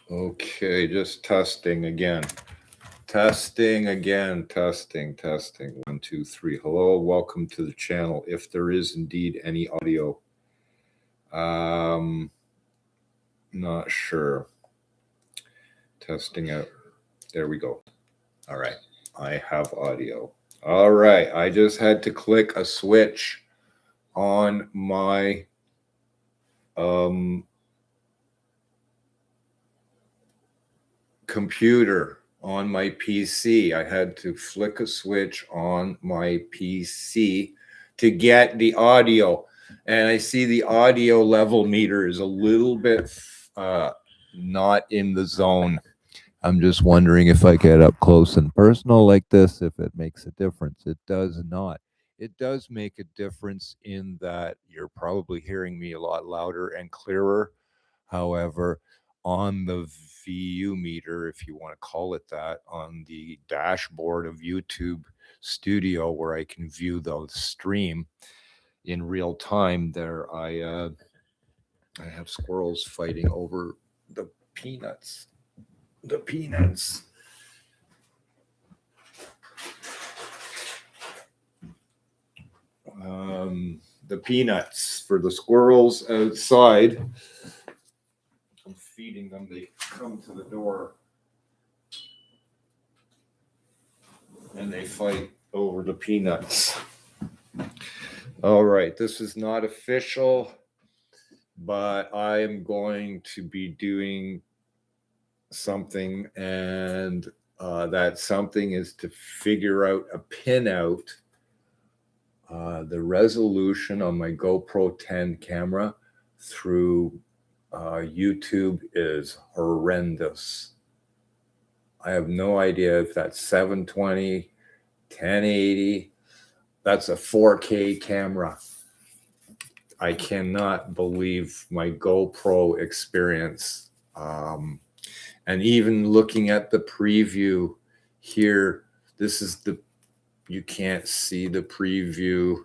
Okay, just testing again. Testing again. Testing. 1, 2, 3. Hello, welcome to the channel. If there is indeed any audio, not sure. Testing out. There we go. All right, I have audio. All right, I just had to click a switch on my computer on my PC. I had to flick a switch on my PC to get the audio. And I see the audio level meter is a little bit not in the zone. I'm just wondering if I get up close and personal like this, if it makes a difference. It does not. It does make a difference in that you're probably hearing me a lot louder and clearer. However, on the VU meter, if you want to call it that, on the dashboard of YouTube Studio, where I can view the stream in real time, there I have squirrels fighting over the peanuts. The peanuts. The peanuts for the squirrels outside. I'm feeding them. They come to the door and they fight over the peanuts. All right, this is not official, but I am going to be doing something, and that something is to figure out a pinout. The resolution on my GoPro 10 camera through YouTube is horrendous. I have no idea if that's 720, 1080. That's a 4K camera. I cannot believe my GoPro experience. And even looking at the preview here, this is you can't see the preview.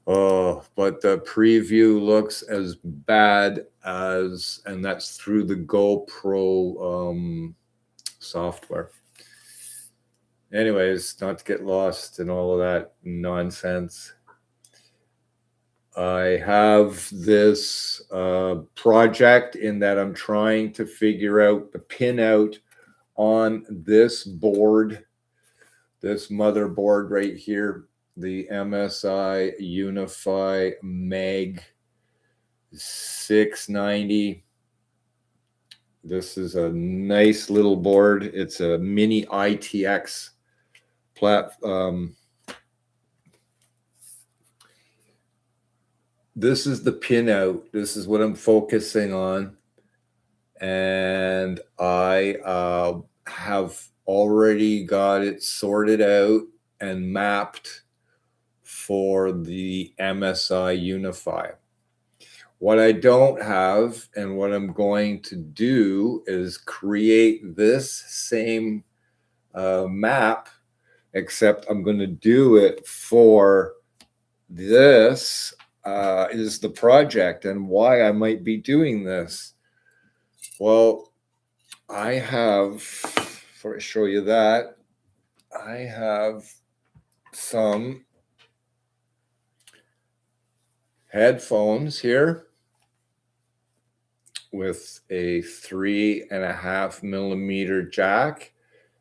Oh, but the preview looks as bad as, and that's through the GoPro software. Anyways, not to get lost in all of that nonsense. I have this project in that I'm trying to figure out the pinout on this board, this motherboard right here, the MSI Unify Mag 690. This is a nice little board. It's a mini ITX platform. This is the pinout. This is what I'm focusing on. And I have already got it sorted out and mapped for the MSI Unify. What I don't have, and what I'm going to do, is create this same map, except I'm going to do it for this is the project. And why I might be doing this. Well, I have, before I show you that, I have some headphones here with a 3.5 millimeter jack.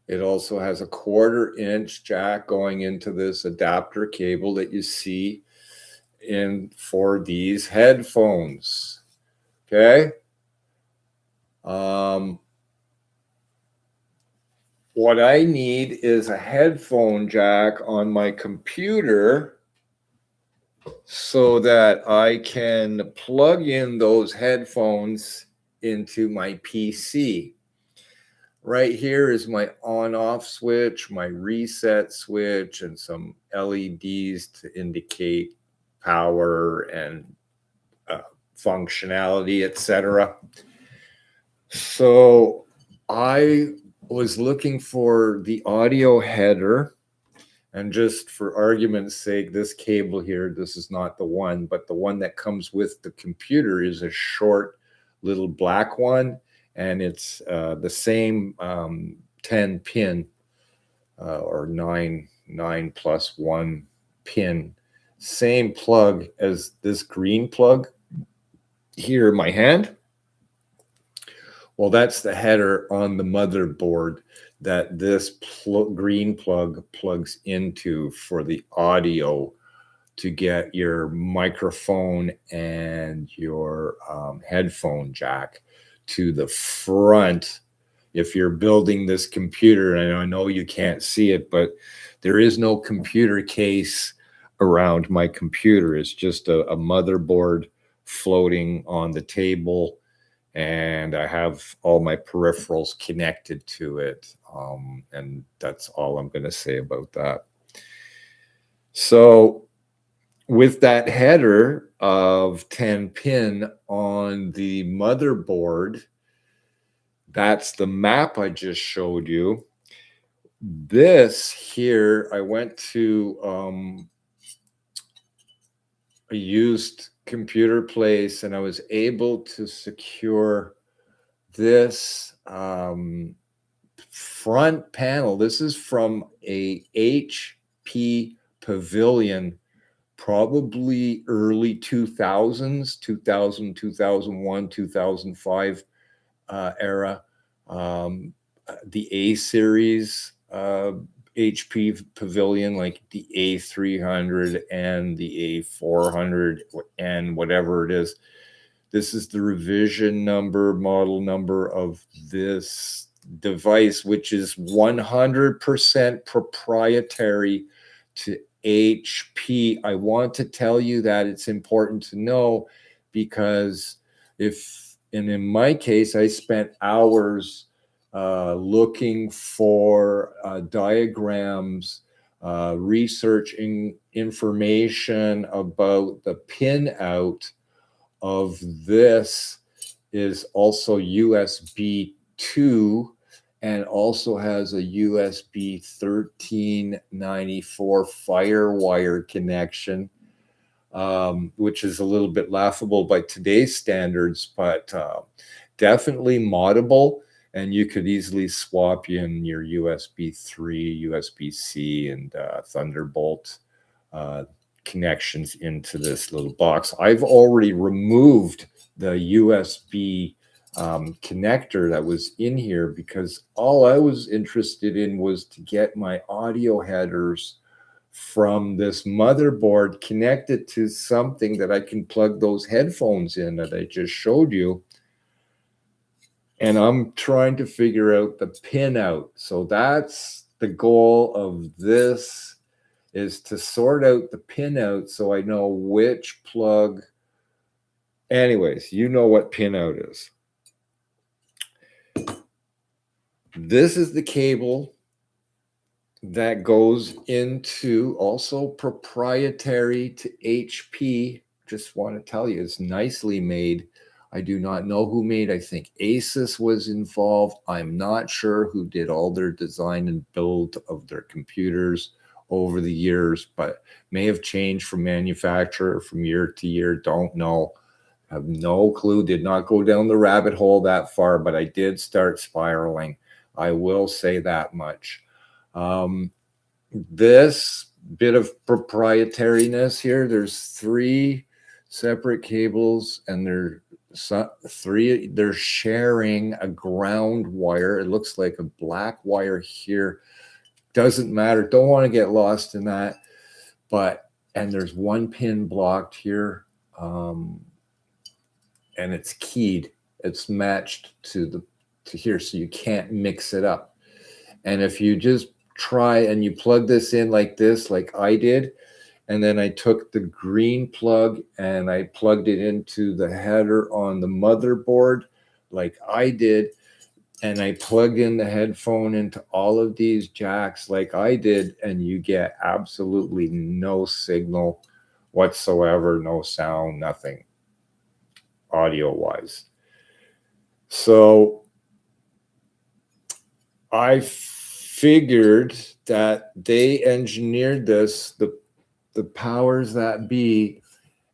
It also has a 1/4 inch jack going into this adapter cable that you see in for these headphones. Okay. What I need is a headphone jack on my computer so that I can plug in those headphones into my PC. Right here is my on-off switch, my reset switch, and some LEDs to indicate power and functionality, etc. So I was looking for the audio header, and just for argument's sake, this cable here, this is not the one, but the one that comes with the computer is a short little black one, and it's the same 10 pin or 9 plus 1 pin, same plug as this green plug here in my hand. Well, that's the header on the motherboard that this green plug plugs into for the audio to get your microphone and your headphone jack to the front. If you're building this computer, and I know you can't see it, but there is no computer case around my computer. It's just a motherboard floating on the table, and I have all my peripherals connected to it. And that's all I'm going to say about that. So with that header of 10 pin on the motherboard, that's the map I just showed you. This here, I went to a used computer place, and I was able to secure this front panel. This is from a HP Pavilion, probably early 2000s, 2000, 2001, 2005 era. The A series HP Pavilion, like the A300 and the A400 and whatever it is. This is the revision number, model number of this device, which is 100% proprietary to HP. I want to tell you that it's important to know, because and in my case, I spent hours looking for diagrams, researching information about the pin out of this. Is also USB 2 and also has a USB 1394 FireWire connection, which is a little bit laughable by today's standards, but definitely moddable. And you could easily swap in your USB 3, USB-C, and Thunderbolt connections into this little box. I've already removed the USB connector that was in here, because all I was interested in was to get my audio headers from this motherboard connected to something that I can plug those headphones in that I just showed you. And I'm trying to figure out the pin out. So that's the goal of this, is to sort out the pin out so I know which plug. Anyways, you know what pin out is. This is the cable that goes into, also proprietary to HP. Just want to tell you, it's nicely made. I do not know who made. I think Asus was involved. I'm not sure who did all their design and build of their computers over the years, but may have changed from manufacturer from year to year. Don't know. Have no clue. Did not go down the rabbit hole that far, but I did start spiraling. I will say that much. This bit of proprietariness here, there's 3 separate cables, and they're sharing a ground wire. It looks like a black wire here. Doesn't matter. Don't want to get lost in that. And there's 1 pin blocked here. And it's keyed. It's matched to here, so you can't mix it up. And if you just try and you plug this in like this, like I did, and then I took the green plug and I plugged it into the header on the motherboard like I did, and I plug in the headphone into all of these jacks like I did, and you get absolutely no signal whatsoever, no sound, nothing audio-wise. So I figured that they engineered this, the powers that be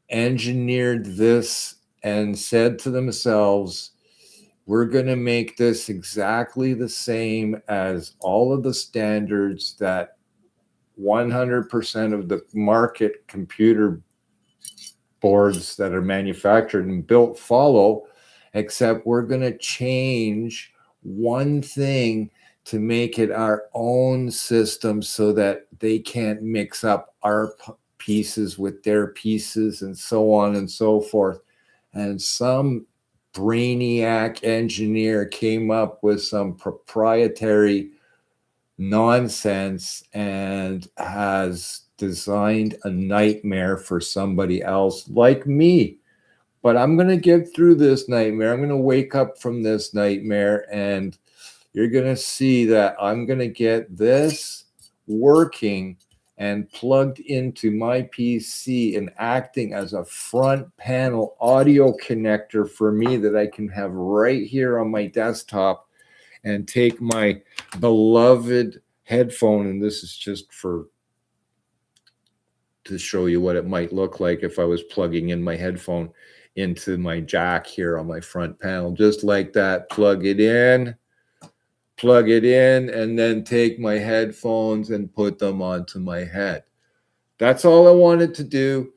engineered this and said to themselves, We're going to make this exactly the same as all of the standards that 100% of the market computer boards that are manufactured and built follow, except we're going to change one thing to make it our own system so that they can't mix up our pieces with their pieces and so on and so forth. And some brainiac engineer came up with some proprietary nonsense and has designed a nightmare for somebody else like me. But I'm going to get through this nightmare. I'm going to wake up from this nightmare, and you're going to see that I'm going to get this working and plugged into my PC and acting as a front panel audio connector for me that I can have right here on my desktop, and take my beloved headphone, and this is just to show you what it might look like if I was plugging in my headphone into my jack here on my front panel, just like that. Plug it in, and then take my headphones and put them onto my head. That's all I wanted to do.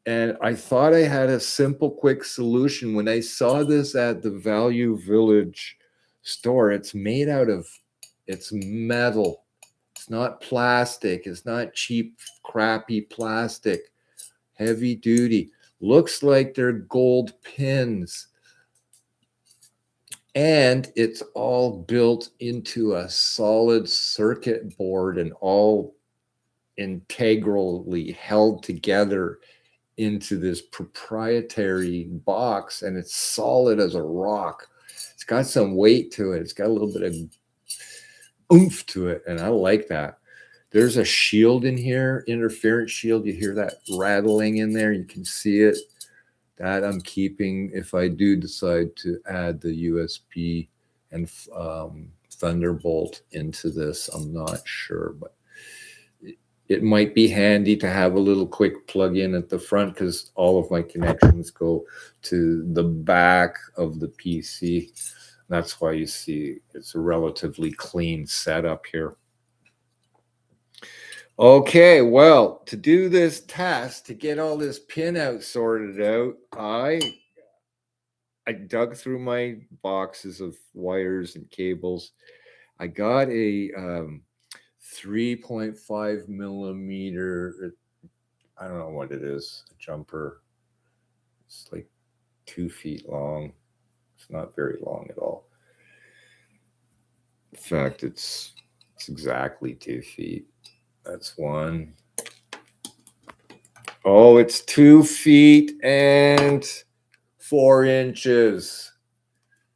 And I thought I had a simple, quick solution. When I saw this at the Value Village store, it's made out of, it's metal. It's not plastic. It's not cheap, crappy plastic. Heavy duty. Looks like they're gold pins. And it's all built into a solid circuit board and all integrally held together into this proprietary box, and it's solid as a rock. It's got some weight to it. It's got a little bit of oomph to it, and I like that. There's a shield in here, interference shield. You hear that rattling in there. You can see it. That I'm keeping if I do decide to add the USB and Thunderbolt into this. I'm not sure, but it might be handy to have a little quick plug-in at the front, because all of my connections go to the back of the PC. That's why you see it's a relatively clean setup here. Okay, well, to do this test, to get all this pin out sorted out, I dug through my boxes of wires and cables. I got a 3.5 millimeter, I don't know what it is, a jumper. It's like 2 feet long. It's not very long at all. In fact, it's exactly 2 feet. That's one. Oh, it's 2 feet and 4 inches.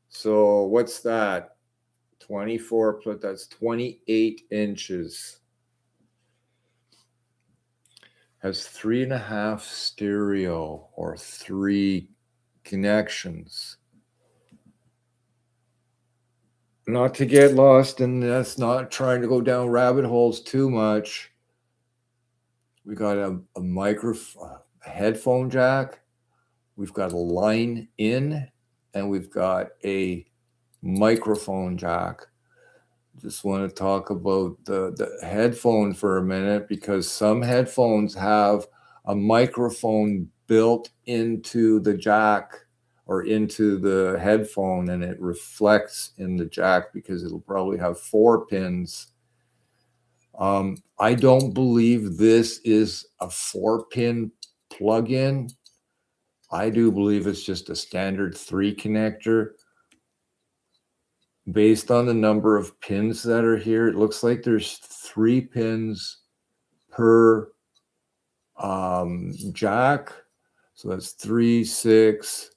So what's that? 24 plus, that's 28 inches. Has 3.5 stereo or 3 connections. Not to get lost in this, not trying to go down rabbit holes too much. We got a microphone, a headphone jack. We've got a line in, and we've got a microphone jack. Just want to talk about the headphone for a minute, because some headphones have a microphone built into the jack or into the headphone, and it reflects in the jack because it'll probably have 4 pins. I don't believe this is a 4-pin plug-in. I do believe it's just a standard 3 connector. Based on the number of pins that are here, it looks like there's 3 pins per jack. So that's 3, 6,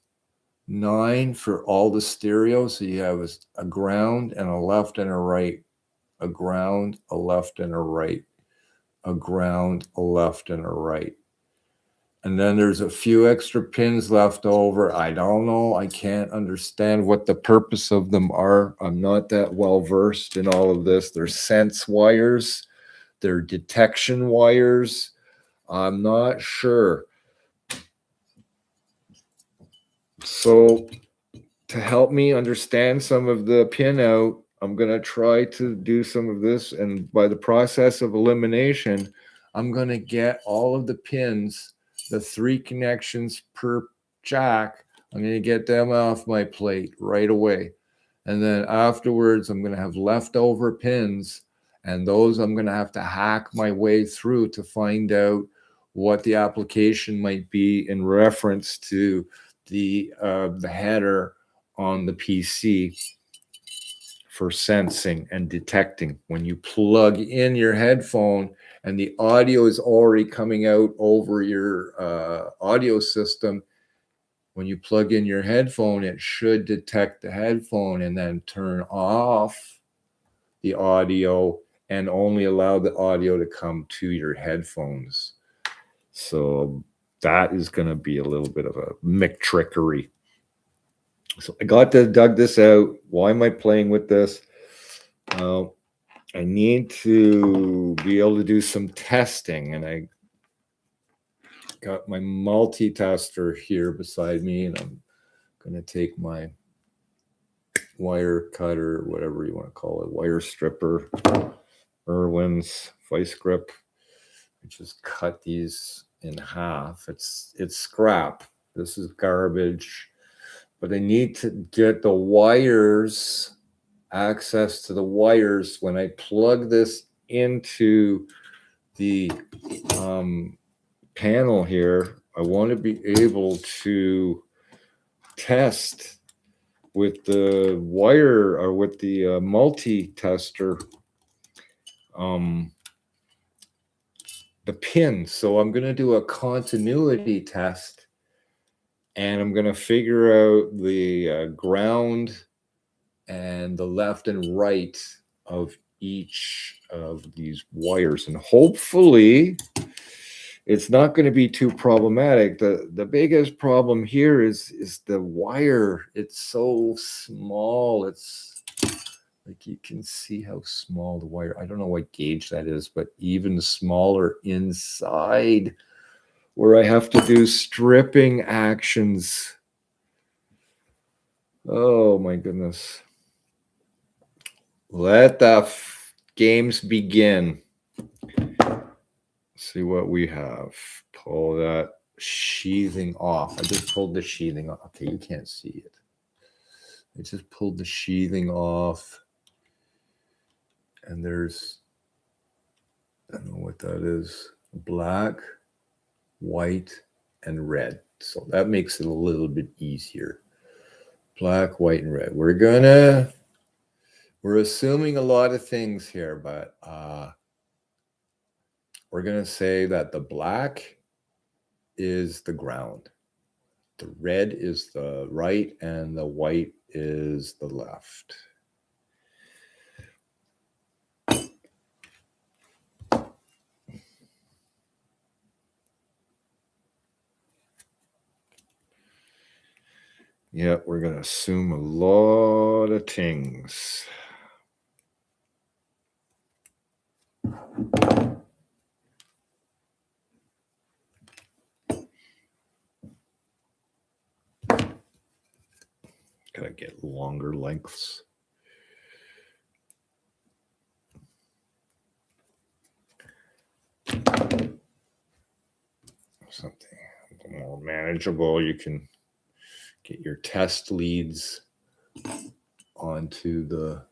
9 for all the stereo. So you have a ground and a left and a right, a ground, a left and a right, a ground, a left and a right. And then there's a few extra pins left over. I don't know. I can't understand what the purpose of them are. I'm not that well versed in all of this. They're sense wires. They're detection wires. I'm not sure. So to help me understand some of the pin out, I'm going to try to do some of this. And by the process of elimination, I'm going to get all of the pins, the 3 connections per jack. I'm going to get them off my plate right away. And then afterwards, I'm going to have leftover pins. And those I'm going to have to hack my way through to find out what the application might be in reference to the header on the PC for sensing and detecting. When you plug in your headphone and the audio is already coming out over your audio system, when you plug in your headphone, it should detect the headphone and then turn off the audio and only allow the audio to come to your headphones. So that is going to be a little bit of a McTrickery. So I dug this out. Why am I playing with this? I need to be able to do some testing, and I got my multi-tester here beside me, and I'm going to take my wire cutter, whatever you want to call it, wire stripper, Irwin's vice grip. I just cut these in half. It's scrap. This is garbage. But I need to get the wires, access to the wires. When I plug this into the panel here, I want to be able to test with the wire or with the multi-tester the pin. So I'm going to do a continuity test, and I'm going to figure out the ground and the left and right of each of these wires. And hopefully it's not going to be too problematic. The biggest problem here is the wire. It's so small. It's like, you can see how small the wire. I don't know what gauge that is, but even smaller inside, where I have to do stripping actions. Oh my goodness. Let the games begin. See what we have. Pull that sheathing off. I just pulled the sheathing off. Okay, you can't see it. I just pulled the sheathing off. And there's, I don't know what that is, black, white, and red. So that makes it a little bit easier. Black, white, and red. We're assuming a lot of things here, but we're going to say that the black is the ground, the red is the right, and the white is the left. Yeah, we're going to assume a lot of things. Gotta get longer lengths. Something more manageable. You can get your test leads onto the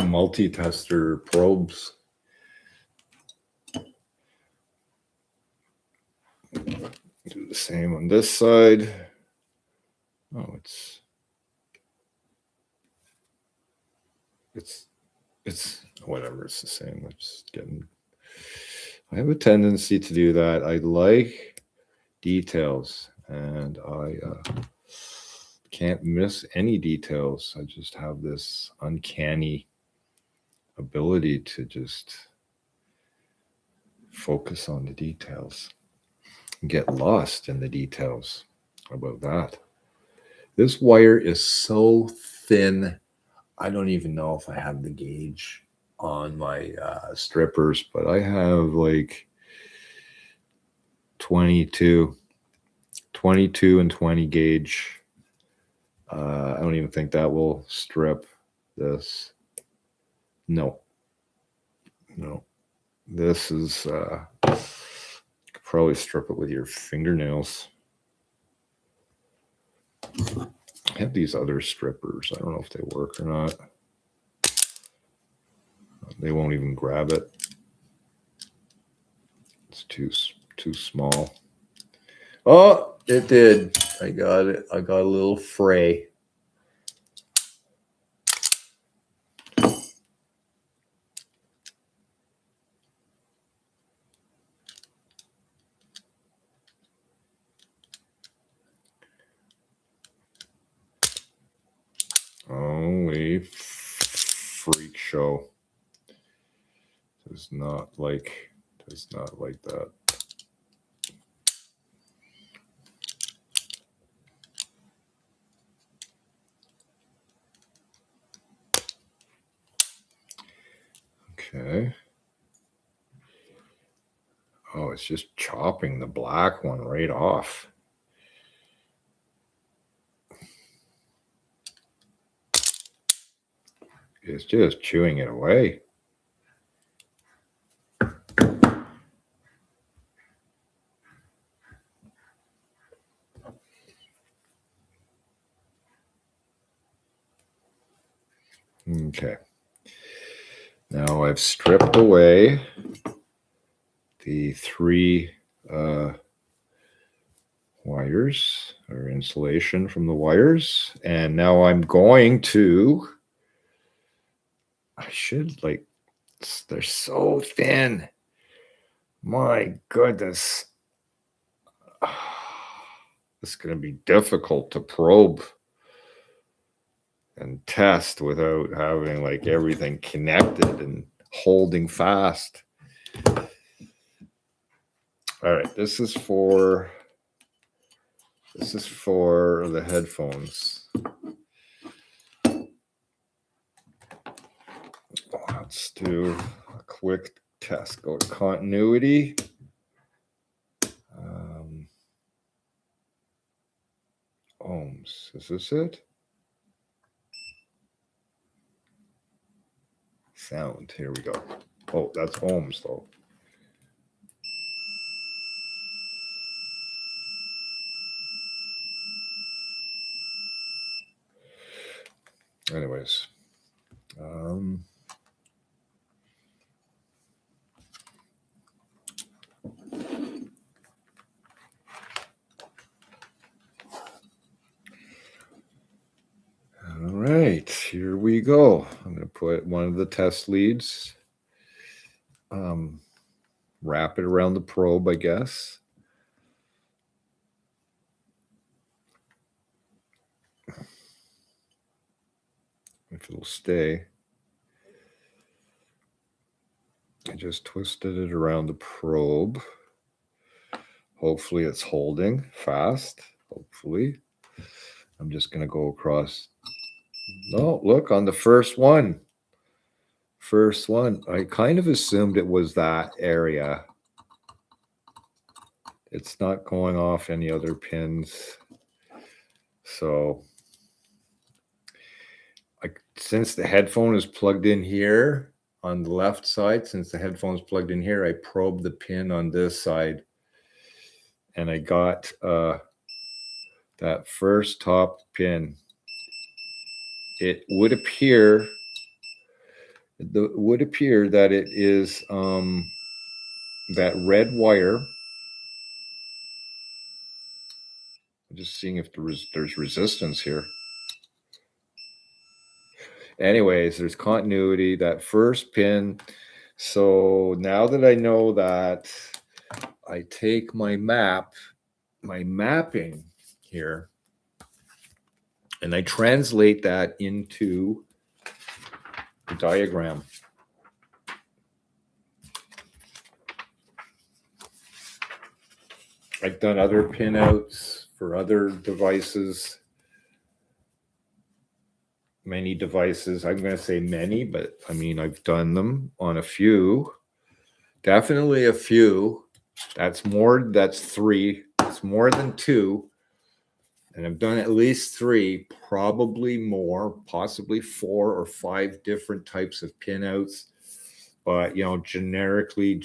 multi-tester probes. Do the same on this side. Oh, it's whatever, it's the same. I have a tendency to do that. I like details, and I can't miss any details. I just have this uncanny ability to just focus on the details and get lost in the details. How about that? This wire is so thin. I don't even know if I have the gauge on my strippers, but I have like 22 22 and 20 gauge. I don't even think that will strip this. No. This is you could probably strip it with your fingernails. I have these other strippers. I don't know if they work or not. They won't even grab it. It's too small. Oh, it did. I got it. I got a little fray. Holy freak show. Does not like that. Okay. Oh, it's just chopping the black one right off. It's just chewing it away. Okay. Now I've stripped away the 3 wires or insulation from the wires. And now I'm going to, they're so thin. My goodness. It's going to be difficult to probe and test without having like everything connected and holding fast. All right, this is for the headphones. Let's do a quick test. Go to continuity. Ohms. Is this it? Sound. Here we go. Oh, that's ohms though. Anyways. All right, here we go. I'm going to put one of the test leads, wrap it around the probe, I guess. If it'll stay. I just twisted it around the probe. Hopefully it's holding fast. Hopefully. I'm just going to go across. No, look, on the first one. I kind of assumed it was that area. It's not going off any other pins. So since the headphone is plugged in here on the left side, I probed the pin on this side. And I got that first top pin. It would appear that it is that red wire. I'm just seeing if there's resistance here. Anyways, there's continuity, that first pin. So now that I know that, I take my mapping here, and I translate that into the diagram. I've done other pinouts for other devices, many devices. I'm going to say many, but I mean, I've done them on a few, definitely a few. That's 3. It's more than 2. and I've done at least 3, probably more, possibly 4 or 5 different types of pinouts. But, you know, genetically,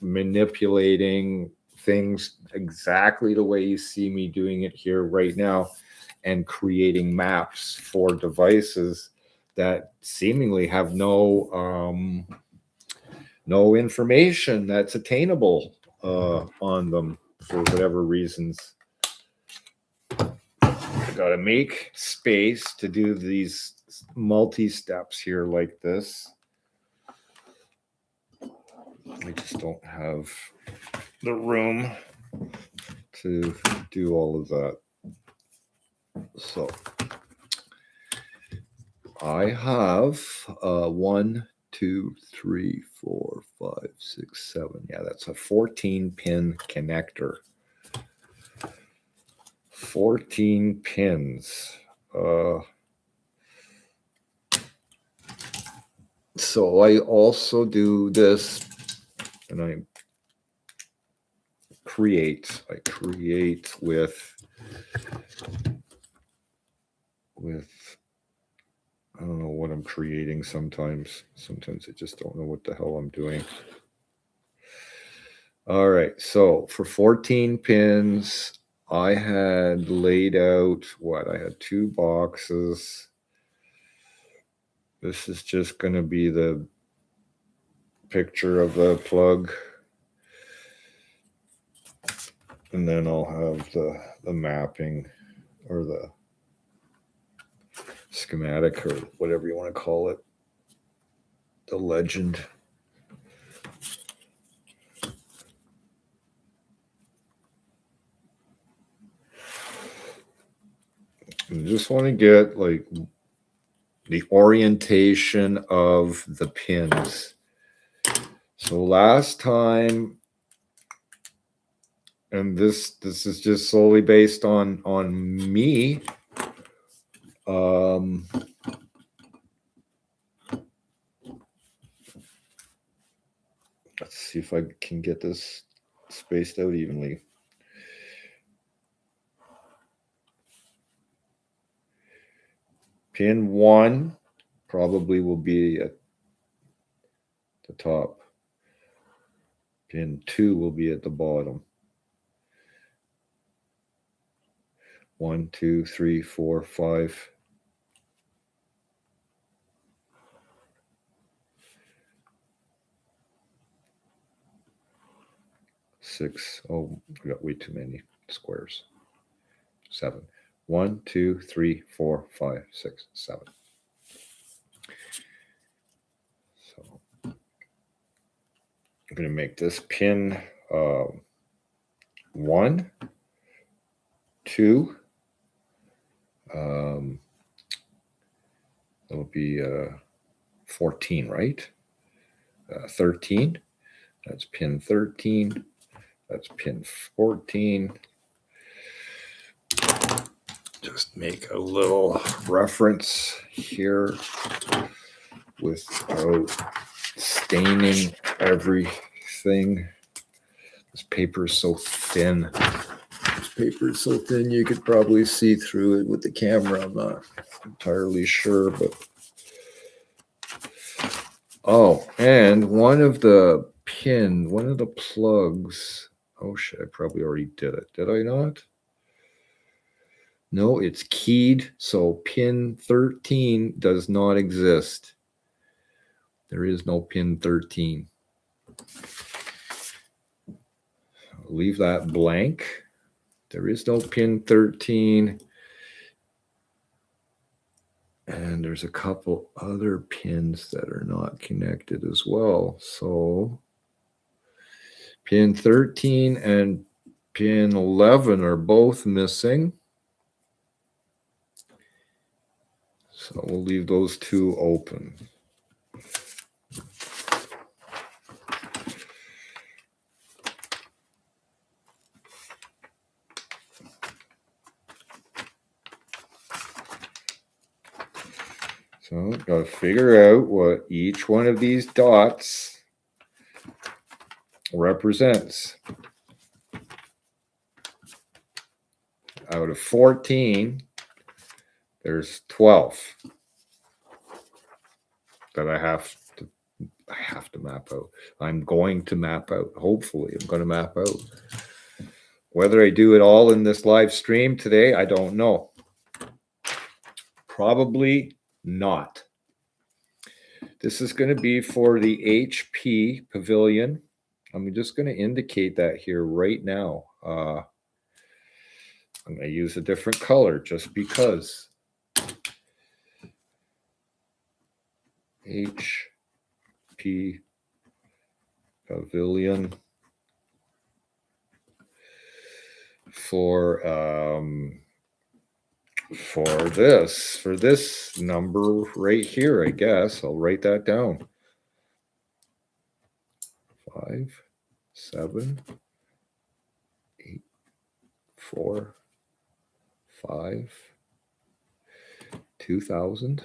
manipulating things exactly the way you see me doing it here right now, and creating maps for devices that seemingly have no information that's attainable on them for whatever reasons. Got to make space to do these multi-steps here like this. I just don't have the room to do all of that. So I have 1, 2, 3, 4, 5, 6, 7. Yeah, that's a 14-pin connector. 14 pins. So I also do this, and I create with I don't know what I'm creating sometimes. Sometimes I just don't know what the hell I'm doing. All right, so for 14 pins, I had laid out what? I had 2 boxes. This is just going to be the picture of the plug. And then I'll have the mapping or the schematic or whatever you want to call it. The legend. I just want to get like the orientation of the pins. So last time, and this is just solely based on me. Let's see if I can get this spaced out evenly. Pin 1 probably will be at the top. Pin 2 will be at the bottom. 1, 2, 3, 4, 5. 6. Oh, I got way too many squares. 7. 1, 2, 3, 4, 5, 6, 7. So I'm going to make this pin 1, 2. That'll be 14, right? 13. That's pin 13. That's pin 14. Just make a little reference here without staining everything. This paper is so thin. This paper is so thin you could probably see through it with the camera. I'm not entirely sure, but oh, and one of the plugs. Oh shit, I probably already did it. Did I not? No, it's keyed. So pin 13 does not exist. There is no pin 13. I'll leave that blank. There is no pin 13. And there's a couple other pins that are not connected as well. So pin 13 and pin 11 are both missing. So we'll leave those 2 open. So got to figure out what each one of these dots represents. out of 14, there's 12 that I have to map out. I'm going to map out. Hopefully, I'm going to map out. Whether I do it all in this live stream today, I don't know. Probably not. This is going to be for the HP Pavilion. I'm just going to indicate that here right now. I'm going to use a different color just because. HP Pavilion for this number right here, I guess. I'll write that down. 5, 7, 8, 4, 5, 2000.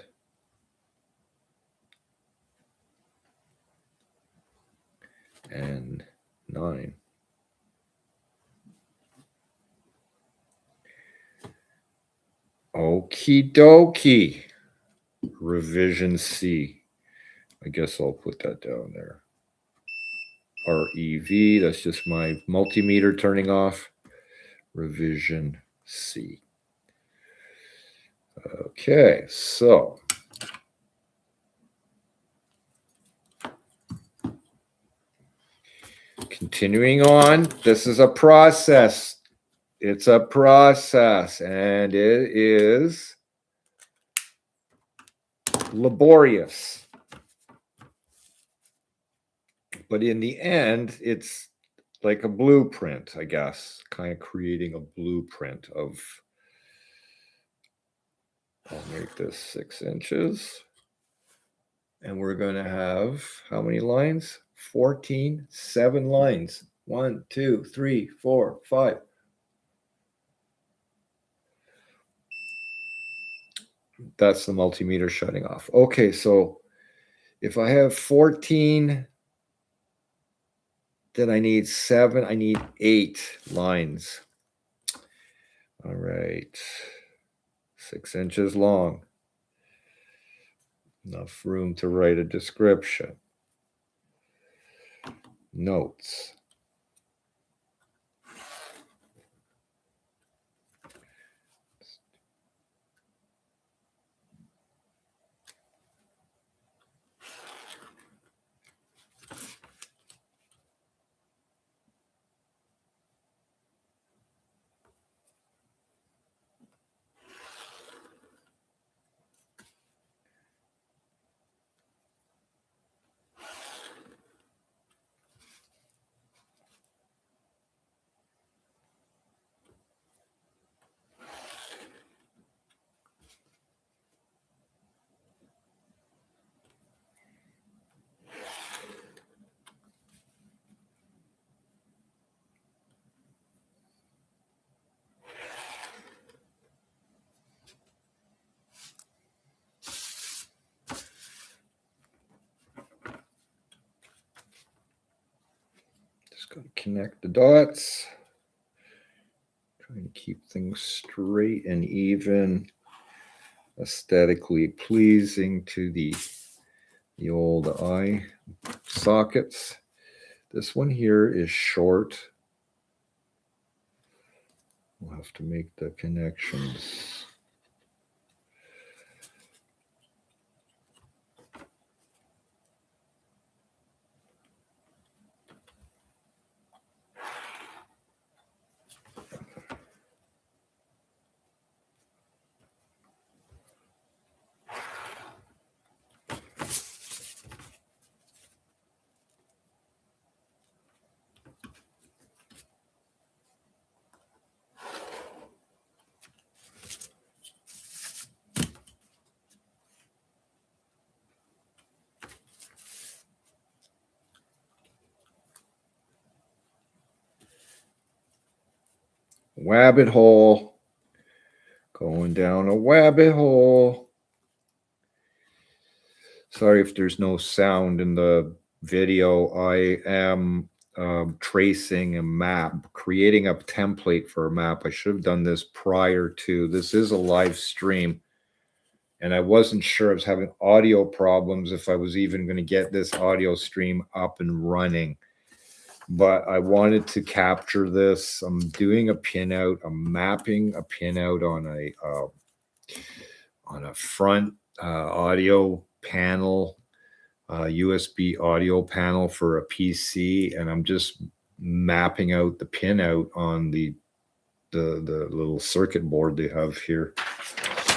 And 9. Okie dokie. Revision C. I guess I'll put that down there. REV, that's just my multimeter turning off. Revision C. Okay, so continuing on, this is a process. It's a process, and it is laborious. But in the end, it's like a blueprint, I guess, kind of creating a blueprint of, I'll make this 6 inches. And we're going to have how many lines? 14, 7 lines. 1, 2, 3, 4, 5. That's the multimeter shutting off. Okay, so if I have 14, then I need 7. I need 8 lines. All right. 6 inches long. Enough room to write a description. Notes. Going to connect the dots, trying to keep things straight and even, aesthetically pleasing to the old eye sockets. This one here is short. We'll have to make the connections. Wabbit hole. Going down a wabbit hole. Sorry if there's no sound in the video. I am tracing a map, creating a template for a map. I should have done this prior to. This is a live stream, and I wasn't sure. I was having audio problems if I was even going to get this audio stream up and running. But I wanted to capture this. I'm doing a pinout. I'm mapping a pinout on a front audio panel, USB audio panel for a PC, and I'm just mapping out the pinout on the little circuit board they have here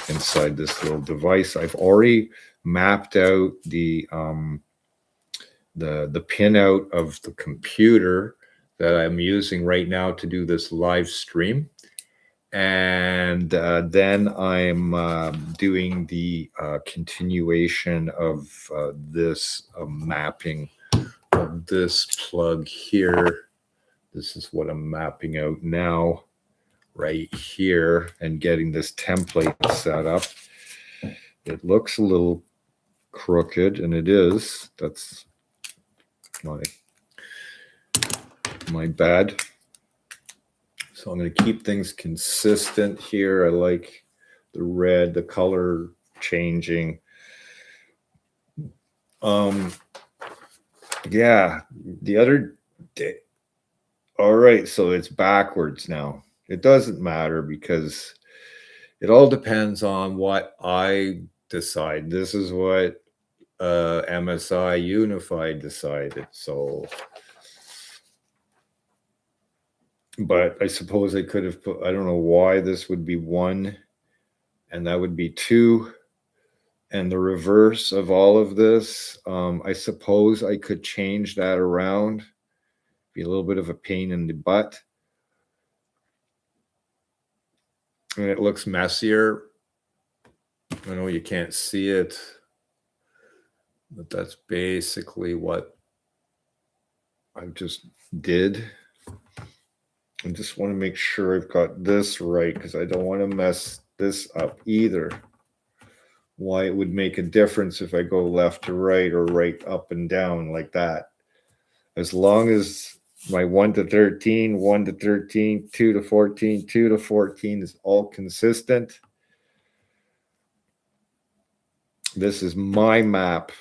inside this little device. I've already mapped out the pinout of the computer that I'm using right now to do this live stream. And then I'm doing the continuation of this mapping of this plug here. This is what I'm mapping out now, right here, and getting this template set up. It looks a little crooked, and it is. That's my bad. So I'm going to keep things consistent here. I like the red, the color changing. Yeah, the other day. All right, so it's backwards now. It doesn't matter because it all depends on what I decide. This is what MSI Unified decided. So, but I suppose I could have put, I don't know why this would be 1 and that would be 2. And the reverse of all of this, I suppose I could change that around. Be a little bit of a pain in the butt. And it looks messier. I know you can't see it, but that's basically what I just did. I just want to make sure I've got this right because I don't want to mess this up either. Why it would make a difference if I go left to right or right up and down like that. As long as my 1 to 13, 1 to 13, 2 to 14, 2 to 14 is all consistent. This is my map.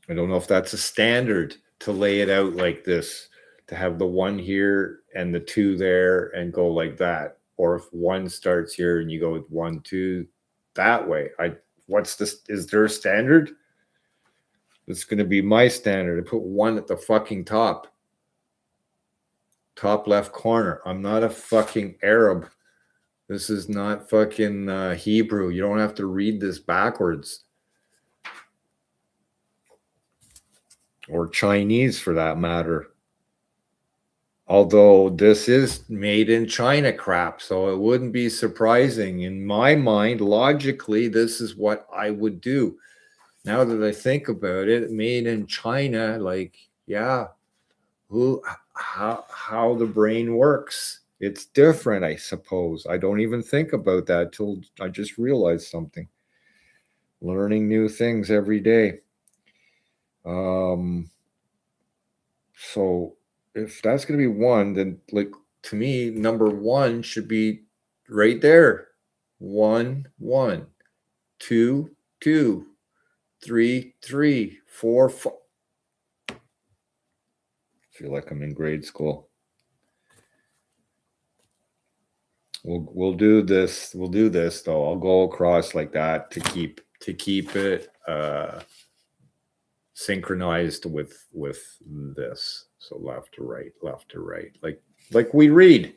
I don't know if that's a standard to lay it out like this, to have the 1 here and the 2 there and go like that. Or if 1 starts here and you go with 1, 2 that way. What's this? Is there a standard? It's going to be my standard. I put 1 at the fucking top left corner. I'm not a fucking Arab. This is not fucking Hebrew. You don't have to read this backwards. Or Chinese for that matter. Although this is made in China crap, so it wouldn't be surprising. In my mind, logically, this is what I would do. Now that I think about it, made in China, like, yeah, how the brain works. It's different, I suppose. I don't even think about that till I just realized something. Learning new things every day. So if that's going to be 1, then like to me, number 1 should be right there. 1, 1, 2, 2, 3, 3, 4, 4. I feel like I'm in grade school. We'll do this. We'll do this though. I'll go across like that to keep it synchronized with this. So left to right, like we read.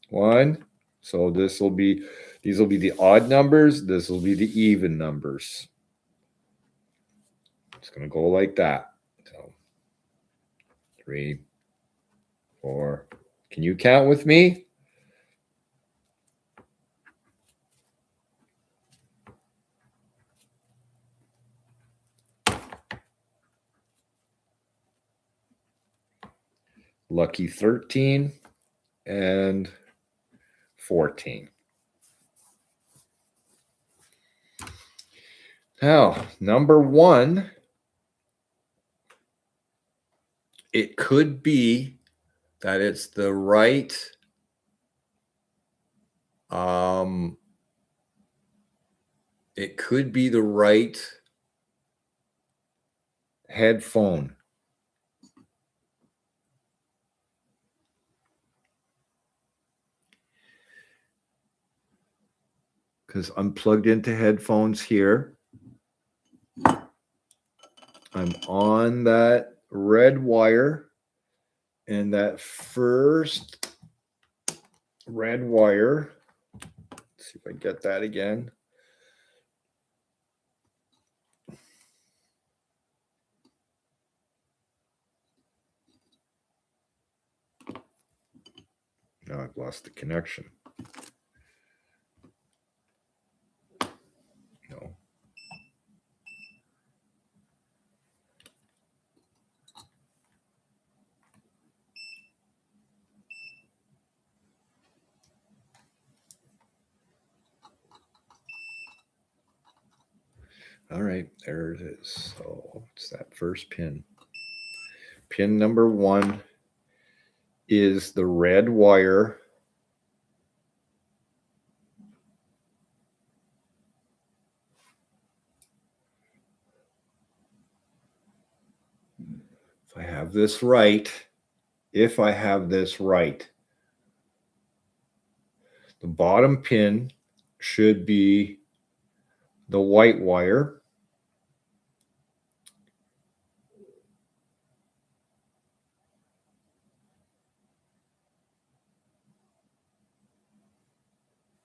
1. So these will be the odd numbers. This will be the even numbers. It's going to go like that. So 3, 4. Can you count with me? Lucky 13 and 14. Now, number 1 it could be that it's the right it could be the right headphone. Because I'm plugged into headphones here. I'm on that red wire, and that first red wire, let's see if I get that again. Now I've lost the connection. No. All right, there it is. So it's that first pin. Pin number 1 is the red wire. If I have this right, the bottom pin should be the white wire.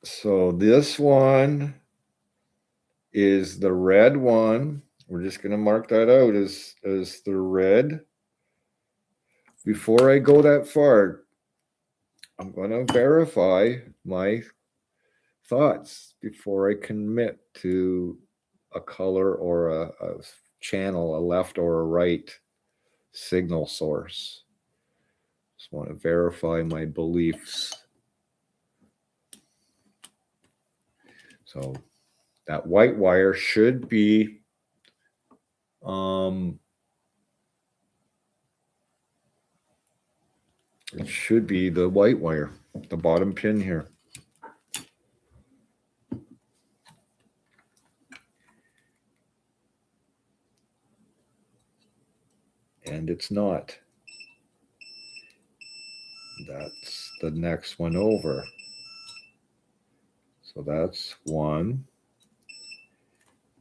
So this one is the red one. We're just going to mark that out as the red. Before I go that far, I'm going to verify my thoughts before I commit to a color or a channel, a left or a right signal source. Just want to verify my beliefs. So that white wire should be it should be the white wire, the bottom pin here. And it's not. That's the next one over. So that's 1.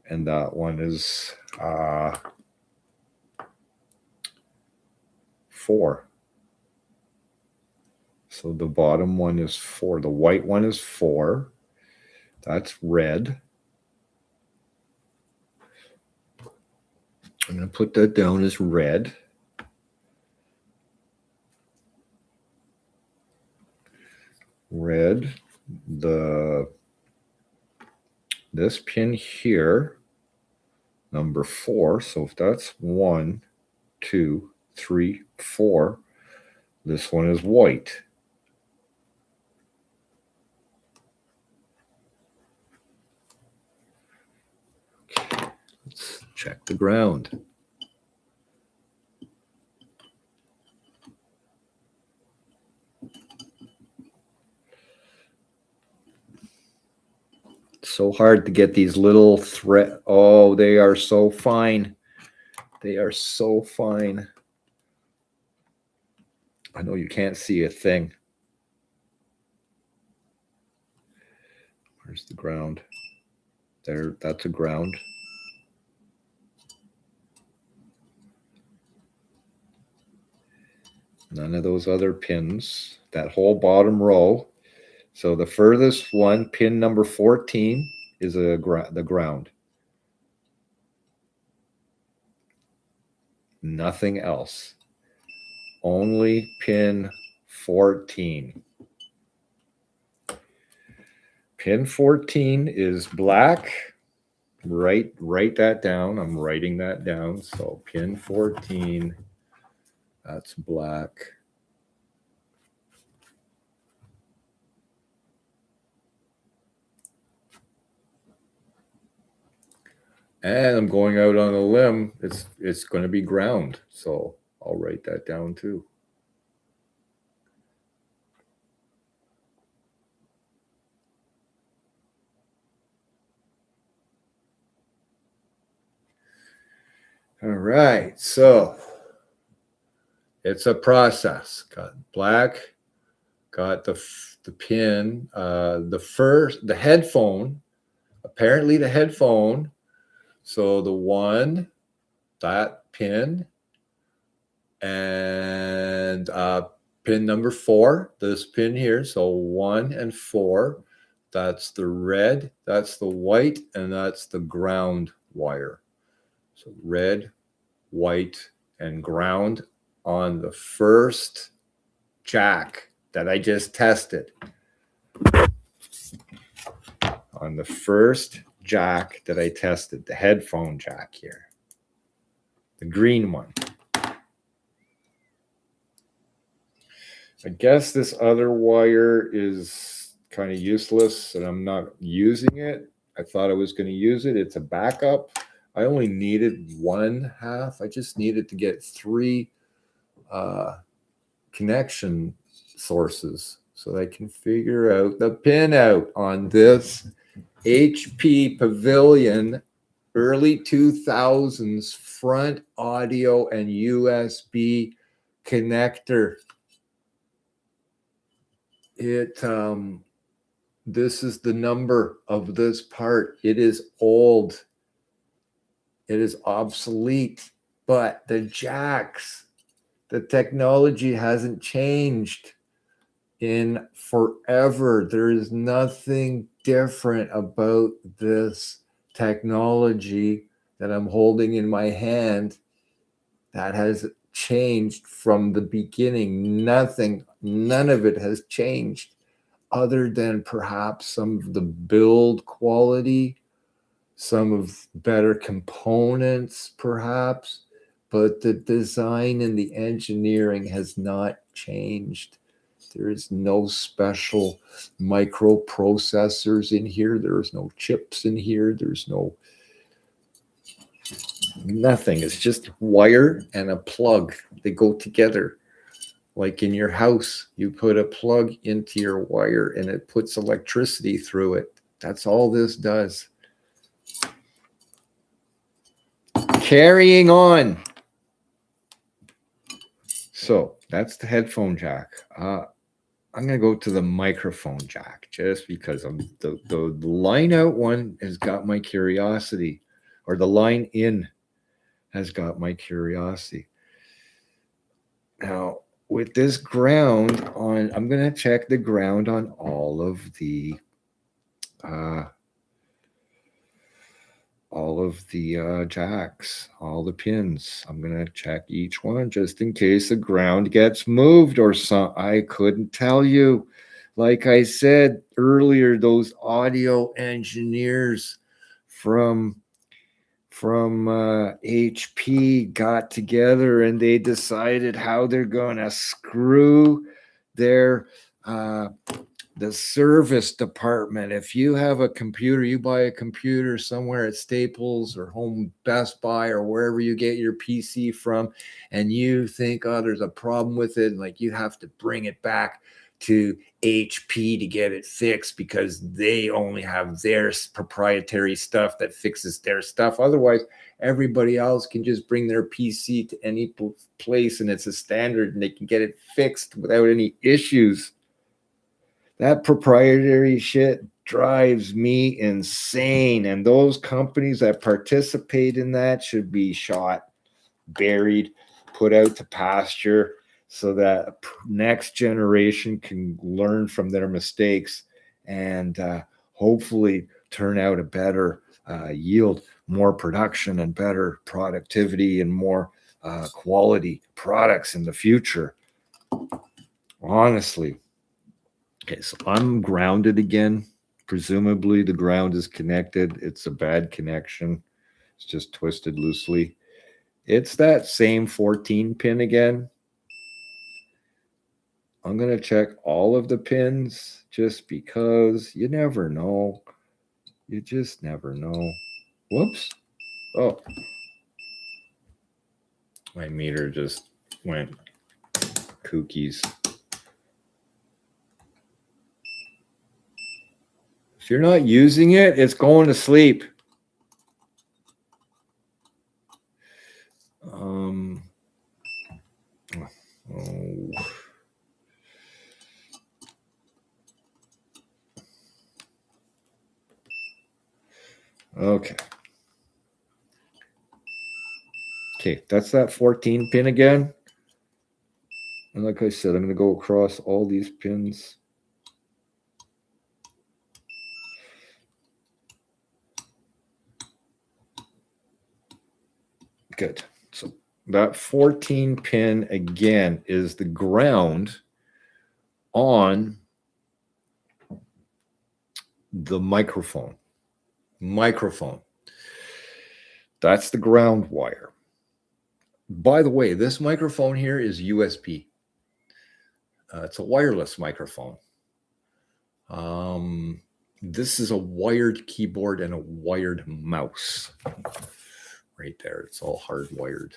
And that one is 4. So the bottom one is 4. The white one is 4. That's red. I'm going to put that down as red. Red. This pin here, number 4. So if that's 1, 2, 3, 4, this one is white. Okay, let's check the ground. It's so hard to get these little thread. Oh, they are so fine. They are so fine. I know you can't see a thing. Where's the ground? There, that's a ground. None of those other pins. That whole bottom row. So the furthest one, pin number 14, is the ground. Nothing else. Only pin 14. Pin 14 is black. Write that down. I'm writing that down. So pin 14, that's black. And I'm going out on a limb. It's going to be ground. So I'll I'll write that down too. All right, so it's a process. Got black, got the pin, the headphone, apparently the headphone. So the one, that pin, and pin number 4, this pin here. So 1 and 4, that's the red, that's the white, and that's the ground wire. So red, white, and ground on the first jack that I just tested. On the first jack that I tested, the headphone jack here, the green one. I guess this other wire is kind of useless and I'm not using it. I thought I was going to use it. It's a backup. I only needed 1/2. I just needed to get 3 connection sources so that I can figure out the pin out on this HP Pavilion early 2000s front audio and USB connector. This is the number of this part. It is old. It is obsolete, but the jacks, the technology hasn't changed in forever. There is nothing different about this technology that I'm holding in my hand that has changed from the beginning. Nothing, none of it has changed other than perhaps some of the build quality, some of better components perhaps, but the design and the engineering has not changed. There is no special microprocessors in here. There's no chips in here. There's nothing. It's just wire and a plug. They go together. Like in your house, you put a plug into your wire and it puts electricity through it. That's all this does. Carrying on. So that's the headphone jack. I'm going to go to the microphone jack just because the line out one has got my curiosity, or the line in has got my curiosity. Now, with this ground on, I'm going to check the ground on all of the jacks, all the pins. I'm going to check each one just in case the ground gets moved or something. I couldn't tell you. Like I said earlier, those audio engineers from HP got together and they decided how they're going to screw their the service department. If you have a computer, you buy a computer somewhere at Staples or Home Best Buy or wherever you get your PC from, and you think, oh, there's a problem with it, and like you have to bring it back to HP to get it fixed because they only have their proprietary stuff that fixes their stuff. Otherwise, everybody else can just bring their PC to any place and it's a standard and they can get it fixed without any issues. That proprietary shit drives me insane. And those companies that participate in that should be shot, buried, put out to pasture, so that next generation can learn from their mistakes and hopefully turn out a better yield, more production and better productivity and more quality products in the future. Honestly. Okay, so I'm grounded again. Presumably the ground is connected. It's a bad connection. It's just twisted loosely. It's that same 14 pin again. I'm going to check all of the pins just because you never know. You just never know. Whoops. Oh. My meter just went kookies. If you're not using it, it's going to sleep. Oh. Okay. Okay, that's that 14 pin again. And like I said, I'm going to go across all these pins. Good. So that 14 pin again is the ground on the microphone. That's the ground wire. By the way, this microphone here is USB. It's a wireless microphone. This is a wired keyboard and a wired mouse. Right there, it's all hardwired.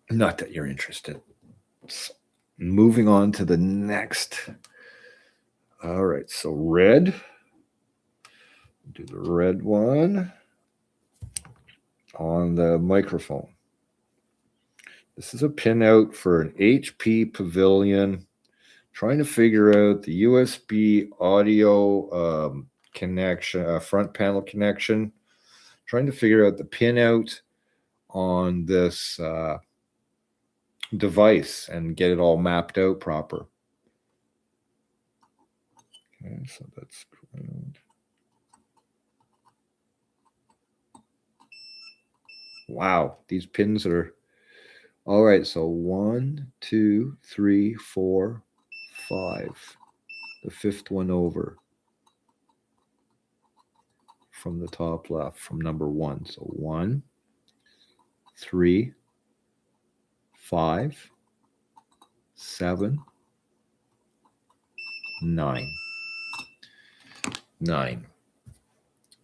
Not that you're interested. So, moving on to the next. All right, so red. Do the red one on the microphone. This is a pinout for an HP Pavilion. Trying to figure out the USB audio connection, front panel connection. Trying to figure out the pinout on this device and get it all mapped out proper. Okay, so that's ground. Wow, these pins are all right. So 1, 2, 3, 4, 5. The fifth one over from the top left, from number 1. So 1, 3, 5, 7, 9. 9.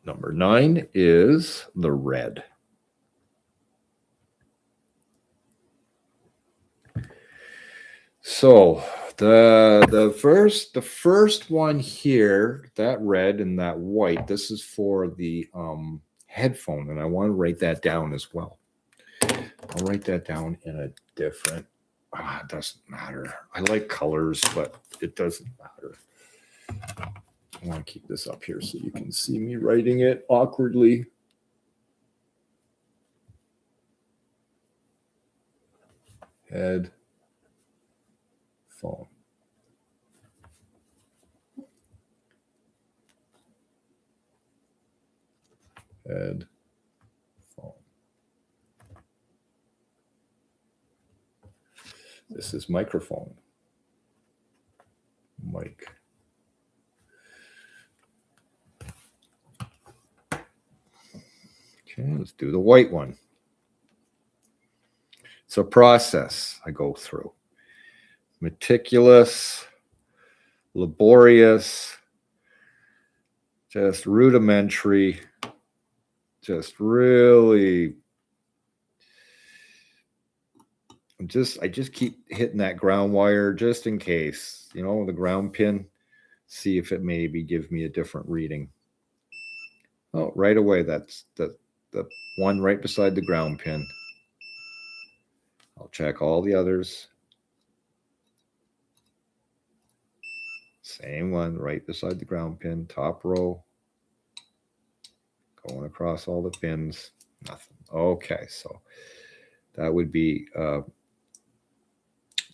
Number 9 is the red. So the first one here, that red and that white, this is for the headphone, and I want to write that down as well. I'll write that down in a different. It doesn't matter. I like colors, but it doesn't matter. I want to keep this up here so you can see me writing it awkwardly. Head. Phone. Head. Phone. This is microphone. Mic. Okay, let's do the white one. It's a process I go through. Meticulous, laborious, just rudimentary, just really. I just keep hitting that ground wire just in case, the ground pin, see if it maybe give me a different reading. Oh, right away, that's the one right beside the ground pin. I'll check all the others. Same one right beside the ground pin, top row. Going across all the pins, nothing. Okay, so that would be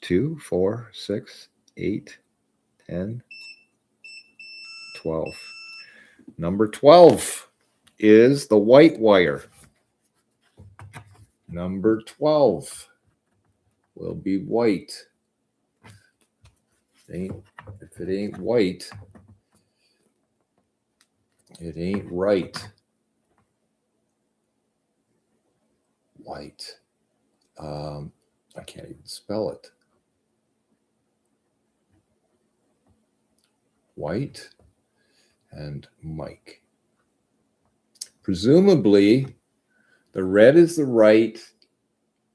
2, 4, 6, 8, 10, 12. Number 12 is the white wire. Number 12 will be white. If it ain't white, it ain't right. White. I can't even spell it. White and Mike. Presumably, The red is the right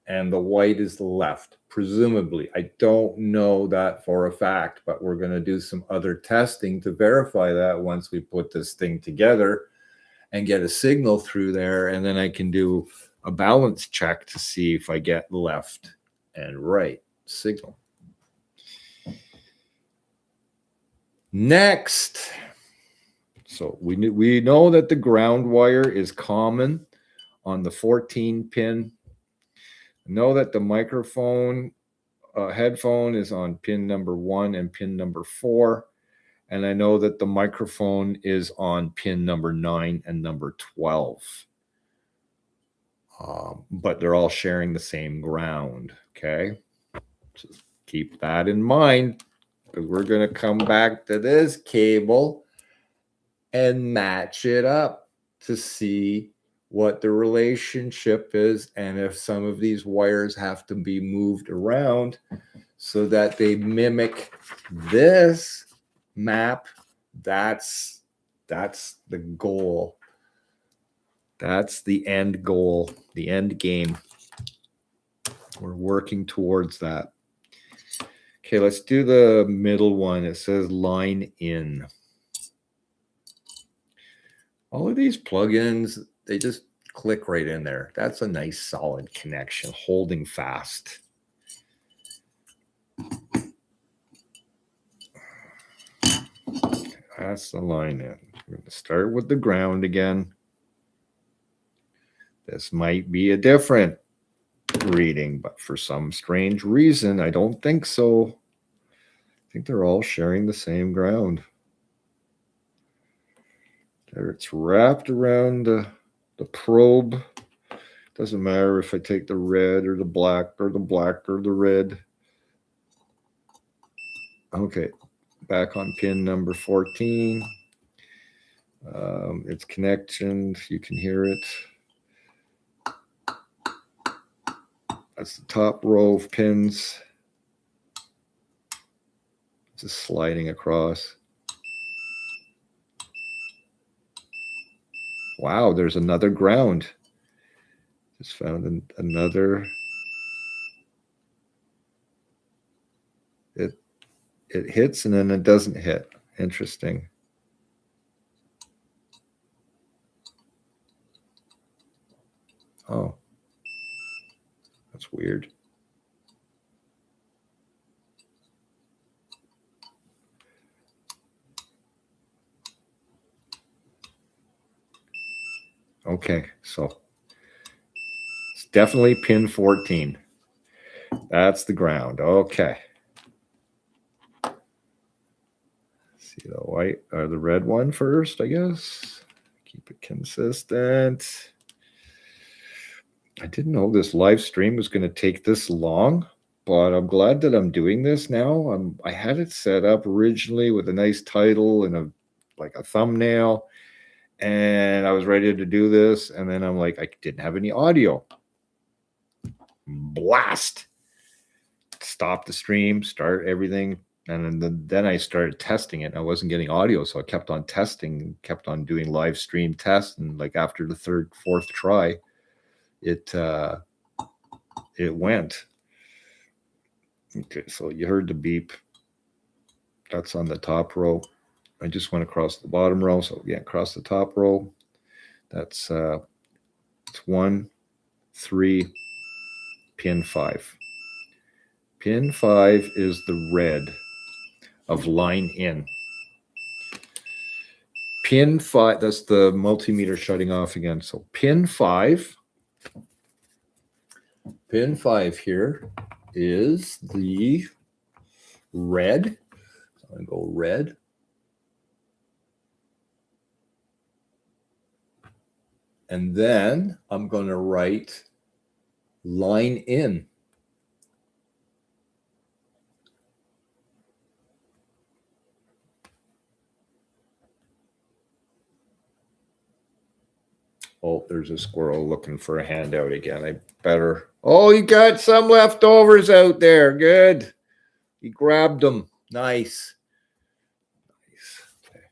and the white is the left, presumably. I don't know that for a fact, but we're going to do some other testing to verify that once we put this thing together and get a signal through there. And then I can do a balance check to see if I get left and right signal. Next, so we know that the ground wire is common on the 14 pin. Know that the microphone headphone is on pin number 1 and pin number 4. And I know that the microphone is on pin number 9 and number 12. But they're all sharing the same ground, okay? So keep that in mind, because we're going to come back to this cable and match it up to see what the relationship is and if some of these wires have to be moved around so that they mimic this map. That's the goal. That's the end goal, the end game. We're working towards that. Okay, let's do the middle one. It says line in. All of these plugins, they just click right in there. That's a nice solid connection, holding fast. That's the line in. We're going to start with the ground again. This might be a different reading, but for some strange reason, I don't think so. I think they're all sharing the same ground. There, it's wrapped around the probe. Doesn't matter if I take the red or the black or the black or the red. Okay, back on pin number 14. It's connection. You can hear it. That's the top row of pins. Just sliding across. Wow, there's another ground. Just found another. It hits and then it doesn't hit. Interesting. Oh, that's weird. Okay, so it's definitely pin 14. That's the ground. Okay. See the white or the red one first, I guess. Keep it consistent. I didn't know this live stream was going to take this long, but I'm glad that I'm doing this now. I had it set up originally with a nice title and like a thumbnail, and I was ready to do this, and then I'm like, I didn't have any audio. Blast! Stop the stream, start everything. And then I started testing it. I wasn't getting audio, so I kept on testing, kept on doing live stream tests. And like after the third, fourth try, it went. Okay, so you heard the beep. That's on the top row. I just went across the bottom row. So yeah, across the top row. That's it's 1, 3, pin 5. Pin 5 is the red of line in. Pin 5, that's the multimeter shutting off again. So pin 5 here is the red. So I'm going to go red. And then I'm going to write line in. Oh, there's a squirrel looking for a handout again. I better. Oh, you got some leftovers out there. Good. You grabbed them. Nice. Nice. Okay.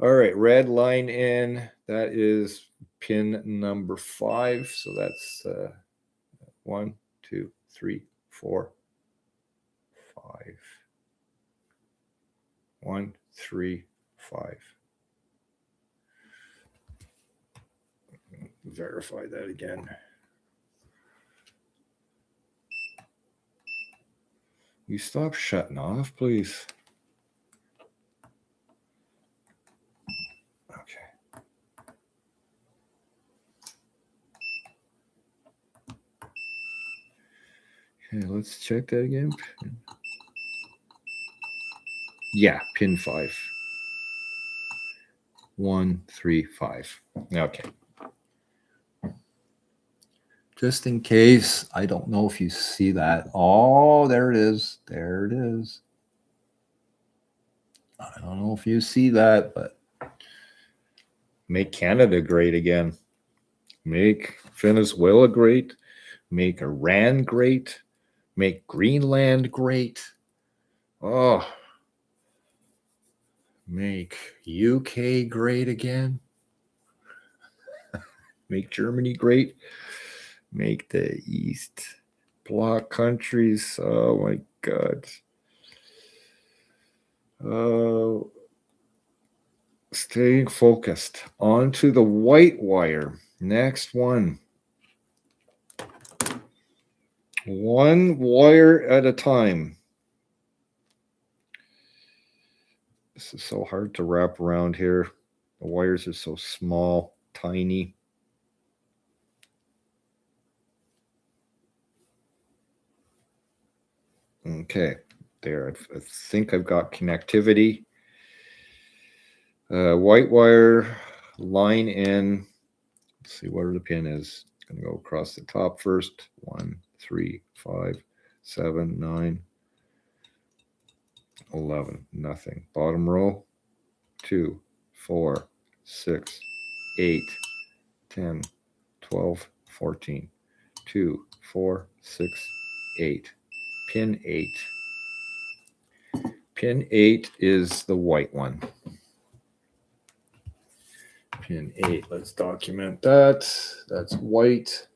All right. Red line in. That is pin number 5. So that's 1, 2, 3, 4, 5. 1, 3, 5. Verify that again. You stop shutting off, please. Okay. Okay, let's check that again. Yeah, pin 5. 1, 3, 5. Okay. Just in case, I don't know if you see that. Oh, there it is. There it is. I don't know if you see that, but make Canada great again. Make Venezuela great. Make Iran great. Make Greenland great. Oh, make UK great again. Make Germany great. Make the East Bloc countries. Oh my God. Staying focused. On to the white wire. Next one. One wire at a time. This is so hard to wrap around here. The wires are so small, tiny. Okay, there. I think I've got connectivity. White wire, line in. Let's see where the pin is. Going to go across the top first. 1, 3, 5, 7, 9, 11. Nothing. Bottom row. 2, 4, 6, 8, 10, 12, 14. 2, 4, 6, 8. Pin 8. Pin 8 is the white one. Pin 8. Let's document that. That's white.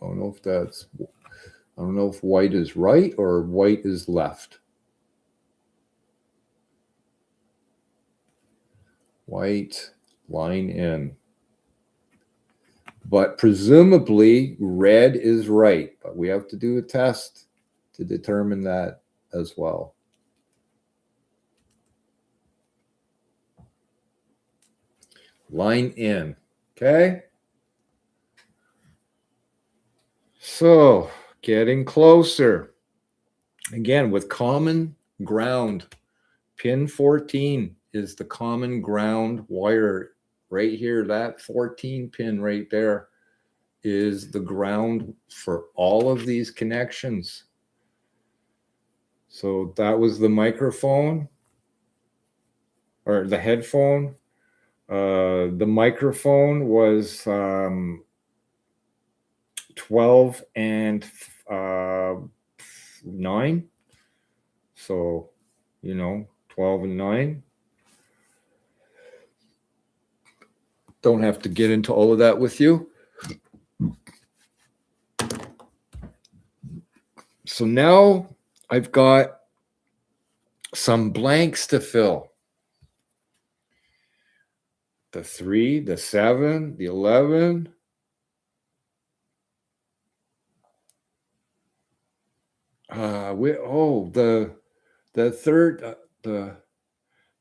I don't know if white is right or white is left. White, line in. But presumably red is right. But we have to do a test to determine that as well. Line in. Okay. So getting closer. Again, with common ground. Pin 14 is the common ground wire right here. That 14 pin right there is the ground for all of these connections. So that was the microphone or the headphone. The microphone was 12 and 9. So, 12 and 9. Don't have to get into all of that with you. So now I've got some blanks to fill. The 3, the 7, the 11.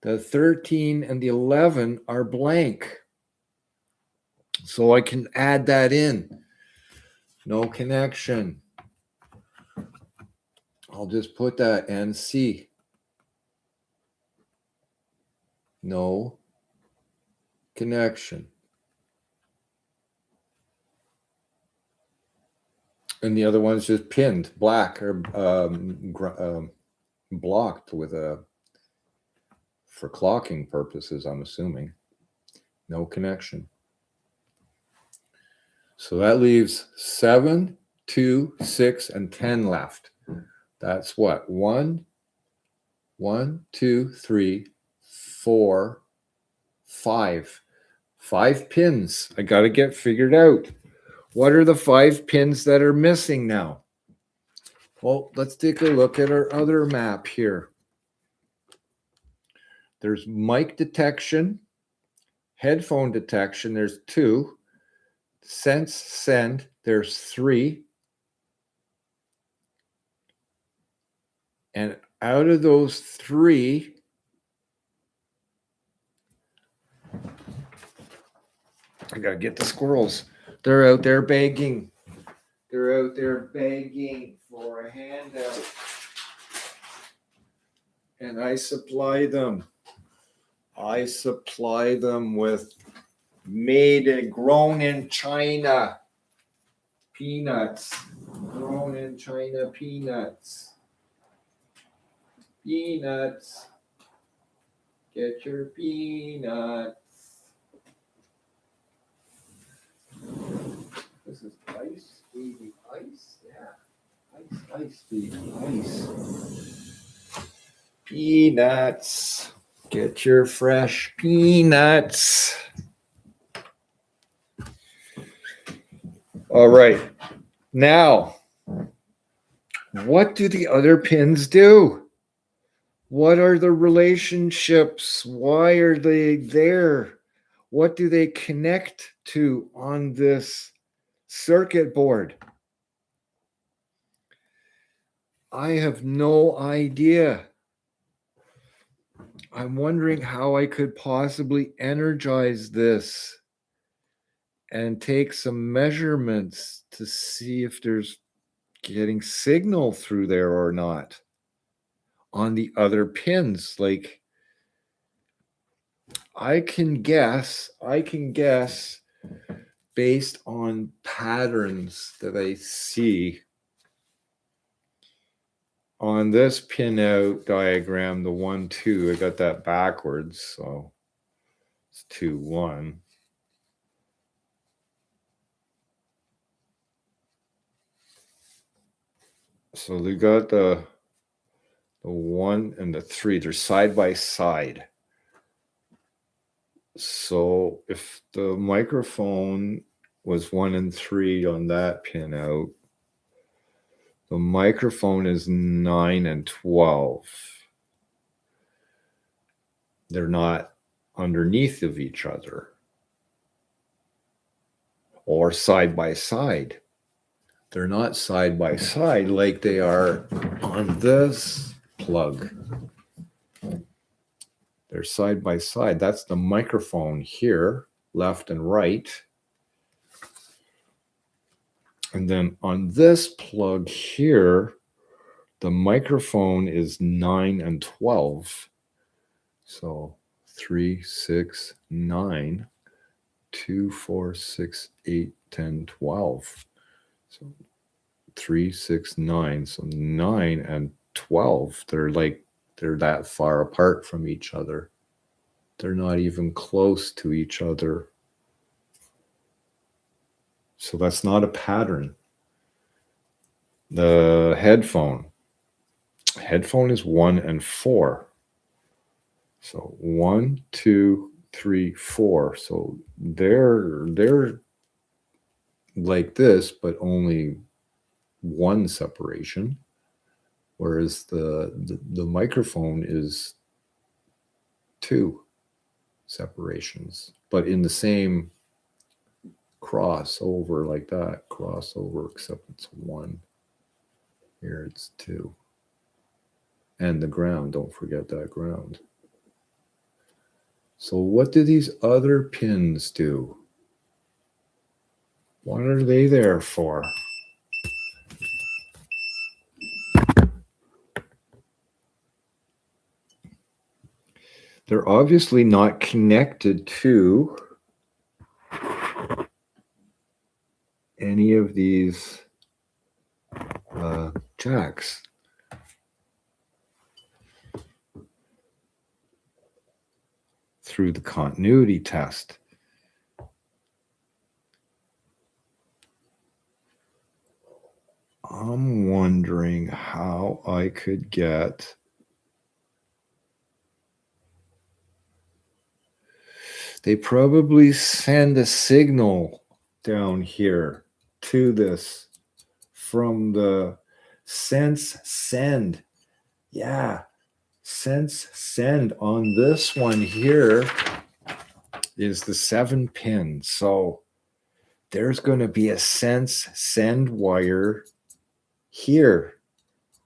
The 13 and the 11 are blank. So I can add that in. No connection. I'll just put that NC. No connection. And the other one's just pinned, black or blocked with for clocking purposes, I'm assuming. No connection. So that leaves 7, 2, 6, and 10 left. That's what? 1, 1, 2, 3, 4, 5. 5 pins. I got to get figured out. What are the 5 pins that are missing now? Well, let's take a look at our other map here. There's mic detection, headphone detection, there's 2. Sense, send, there's 3. And out of those 3, I gotta get the squirrels. They're out there begging. They're out there begging for a handout. And I supply them. I supply them with made and grown in China peanuts. Grown in China peanuts. Peanuts. Get your peanuts. This is ice, baby, ice. Yeah. Ice, baby, ice. Peanuts. Get your fresh peanuts. All right. Now, what do the other pins do? What are the relationships? Why are they there? What do they connect to on this circuit board? I have no idea. I'm wondering how I could possibly energize this and take some measurements to see if there's getting signal through there or not on the other pins. Like, I can guess based on patterns that I see on this pinout diagram, the 1, 2, I got that backwards, so it's 2, 1. So they got the 1 and the 3, they're side by side. So if the microphone was 1 and 3 on that pinout, the microphone is 9 and 12. They're not underneath of each other or side by side. They're not side by side like they are on this plug. They're side by side. That's the microphone here, left and right. And then on this plug here, the microphone is 9 and 12. So 3, 6, 9, 2, 4, 6, 8, 10, 12. So 3, 6, 9. So 9 and 12, they're that far apart from each other. They're not even close to each other. So that's not a pattern. The headphone is 1 and 4. So 1, 2, 3, 4. So they're like this, but only 1 separation. Whereas the microphone is 2 separations, but in the same crossover like that. Crossover, except it's 1. Here it's 2. And the ground, don't forget that ground. So what do these other pins do? What are they there for? They're obviously not connected to any of these jacks. Through the continuity test. I'm wondering how I could get They probably send a signal down here to this from the sense send. Yeah, sense send on this one here is the 7 pin. So there's going to be a sense send wire here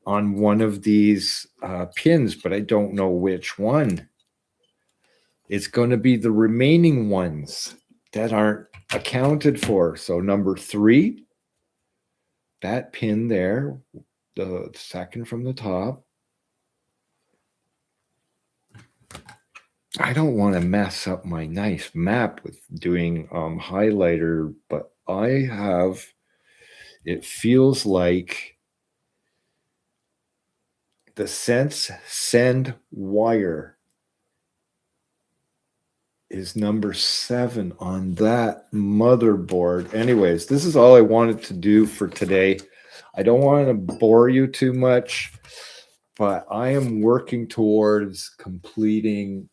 on one of these pins, but I don't know which one. It's going to be the remaining ones that aren't accounted for. So number 3, that pin there, the second from the top. I don't want to mess up my nice map with doing highlighter, but I have, it feels like the sense send wire is number 7 on that motherboard. Anyways, this is all I wanted to do for today. I don't want to bore you too much, but I am working towards completing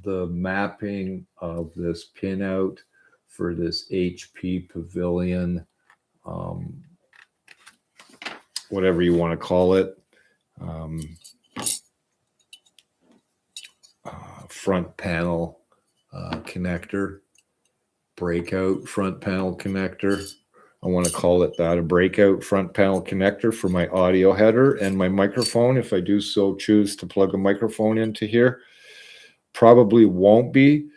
the mapping of this pinout for this HP Pavilion, whatever you want to call it, front panel connector, breakout front panel connector. I want to call it that, a breakout front panel connector for my audio header and my microphone, if I do so choose to plug a microphone into here. Probably won't be.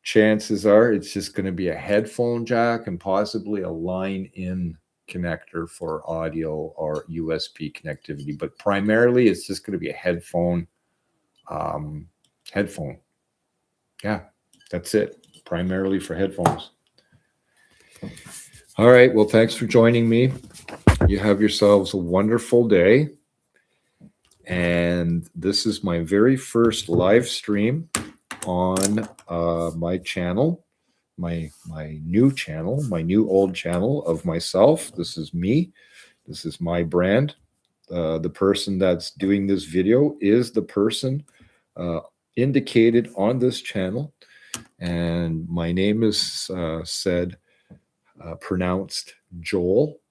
Chances are it's just going to be a headphone jack and possibly a line-in connector for audio or USB connectivity. But primarily, it's just going to be a headphone. Yeah, that's it. Primarily for headphones. All right. Well, thanks for joining me. You have yourselves a wonderful day. And this is my very first live stream on my channel, my new channel, my new old channel of myself. This is me. This is my brand. The person that's doing this video is the person indicated on this channel. And my name is pronounced Joel.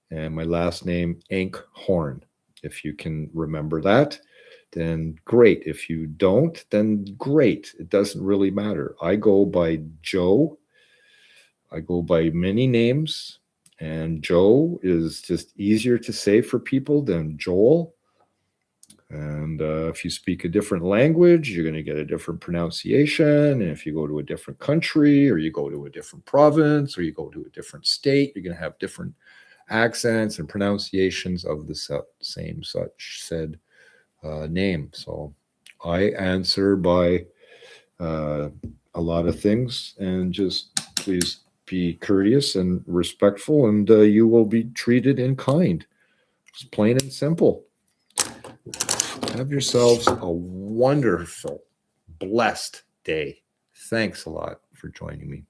And my last name, Ankhorn. If you can remember that, then great. If you don't, then great. It doesn't really matter. I go by Joe. I go by many names, and Joe is just easier to say for people than Joel. And if you speak a different language, you're going to get a different pronunciation. And if you go to a different country, or you go to a different province, or you go to a different state, you're going to have different accents and pronunciations of the same such said name. So I answer by a lot of things, and just please be courteous and respectful, and you will be treated in kind. It's plain and simple. Have yourselves a wonderful, blessed day. Thanks a lot for joining me.